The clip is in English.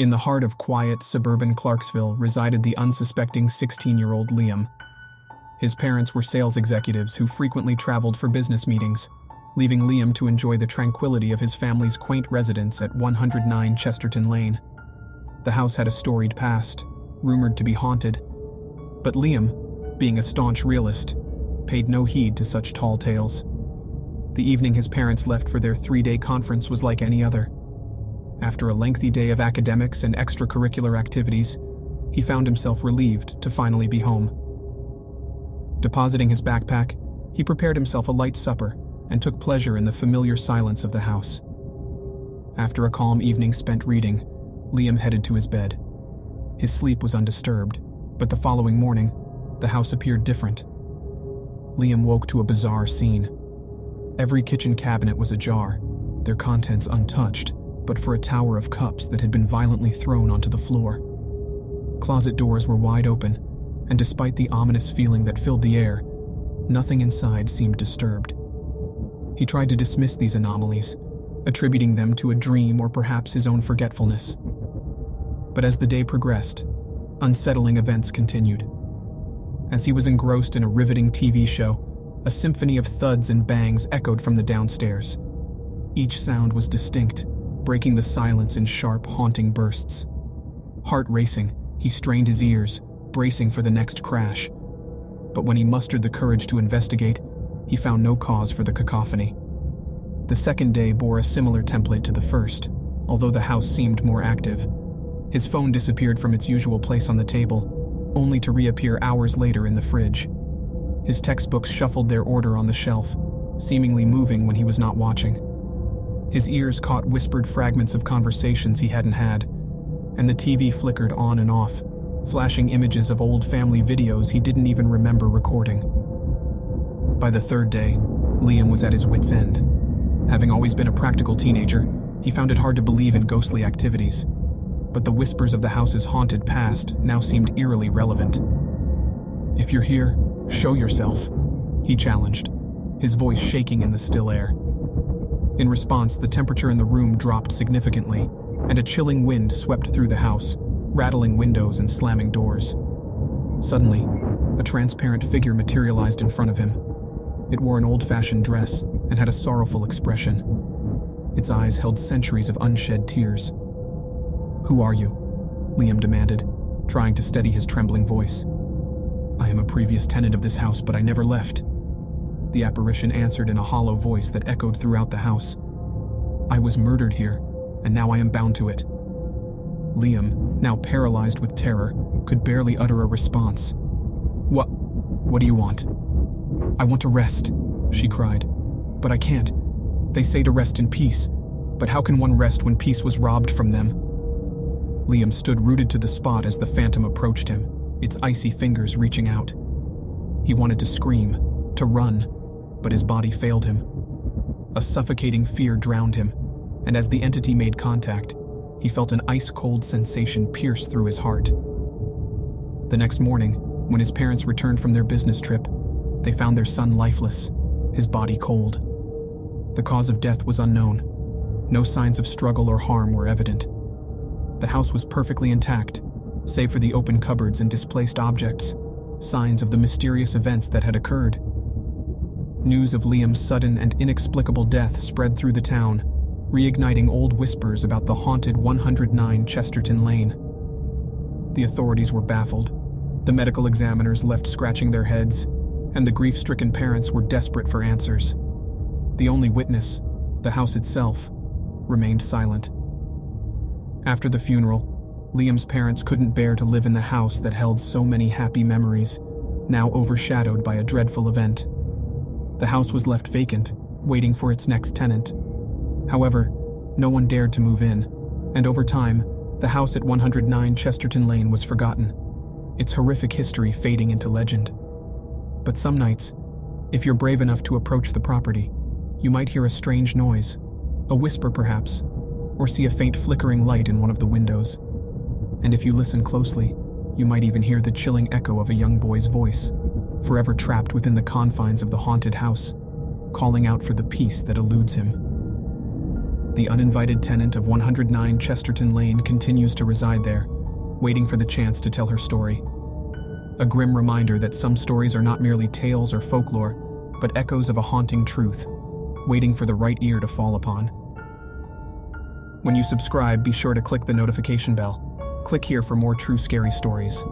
In the heart of quiet, suburban Clarksville resided the unsuspecting 16-year-old Liam. His parents were sales executives who frequently traveled for business meetings, leaving Liam to enjoy the tranquility of his family's quaint residence at 109 Chesterton Lane. The house had a storied past, rumored to be haunted, but Liam, being a staunch realist, paid no heed to such tall tales. The evening his parents left for their 3-day conference was like any other. After a lengthy day of academics and extracurricular activities, he found himself relieved to finally be home. Depositing his backpack, he prepared himself a light supper and took pleasure in the familiar silence of the house. After a calm evening spent reading, Liam headed to his bed. His sleep was undisturbed, but the following morning, the house appeared different. Liam woke to a bizarre scene. Every kitchen cabinet was ajar, their contents untouched, but for a tower of cups that had been violently thrown onto the floor. Closet doors were wide open, and despite the ominous feeling that filled the air, nothing inside seemed disturbed. He tried to dismiss these anomalies, attributing them to a dream or perhaps his own forgetfulness. But as the day progressed, unsettling events continued. As he was engrossed in a riveting TV show, a symphony of thuds and bangs echoed from the downstairs. Each sound was distinct, breaking the silence in sharp, haunting bursts. Heart racing, he strained his ears, bracing for the next crash. But when he mustered the courage to investigate, he found no cause for the cacophony. The second day bore a similar template to the first, although the house seemed more active. His phone disappeared from its usual place on the table, only to reappear hours later in the fridge. His textbooks shuffled their order on the shelf, seemingly moving when he was not watching. His ears caught whispered fragments of conversations he hadn't had, and the TV flickered on and off, flashing images of old family videos he didn't even remember recording. By the third day, Liam was at his wit's end. Having always been a practical teenager, he found it hard to believe in ghostly activities, but the whispers of the house's haunted past now seemed eerily relevant. "If you're here, show yourself," he challenged, his voice shaking in the still air. In response, the temperature in the room dropped significantly, and a chilling wind swept through the house, rattling windows and slamming doors. Suddenly, a transparent figure materialized in front of him. It wore an old-fashioned dress and had a sorrowful expression. Its eyes held centuries of unshed tears. "Who are you?" Liam demanded, trying to steady his trembling voice. "I am a previous tenant of this house, but I never left," the apparition answered in a hollow voice that echoed throughout the house. "I was murdered here, and now I am bound to it." Liam, now paralyzed with terror, could barely utter a response. What do you want?" "I want to rest," she cried. "But I can't. They say to rest in peace, but how can one rest when peace was robbed from them?" Liam stood rooted to the spot as the phantom approached him, its icy fingers reaching out. He wanted to scream, to run, but his body failed him. A suffocating fear drowned him, and as the entity made contact, he felt an ice-cold sensation pierce through his heart. The next morning, when his parents returned from their business trip, they found their son lifeless, his body cold. The cause of death was unknown. No signs of struggle or harm were evident. The house was perfectly intact, save for the open cupboards and displaced objects, signs of the mysterious events that had occurred. News of Liam's sudden and inexplicable death spread through the town, reigniting old whispers about the haunted 109 Chesterton Lane. The authorities were baffled, the medical examiners left scratching their heads, and the grief-stricken parents were desperate for answers. The only witness, the house itself, remained silent. After the funeral, Liam's parents couldn't bear to live in the house that held so many happy memories, now overshadowed by a dreadful event. The house was left vacant, waiting for its next tenant. However, no one dared to move in, and over time, the house at 109 Chesterton Lane was forgotten, its horrific history fading into legend. But some nights, if you're brave enough to approach the property, you might hear a strange noise, a whisper perhaps, or see a faint flickering light in one of the windows. And if you listen closely, you might even hear the chilling echo of a young boy's voice, forever trapped within the confines of the haunted house, calling out for the peace that eludes him. the uninvited tenant of 109 Chesterton Lane continues to reside there, waiting for the chance to tell her story. A grim reminder that some stories are not merely tales or folklore, but echoes of a haunting truth, waiting for the right ear to fall upon. When you subscribe, be sure to click the notification bell. Click here for more true scary stories.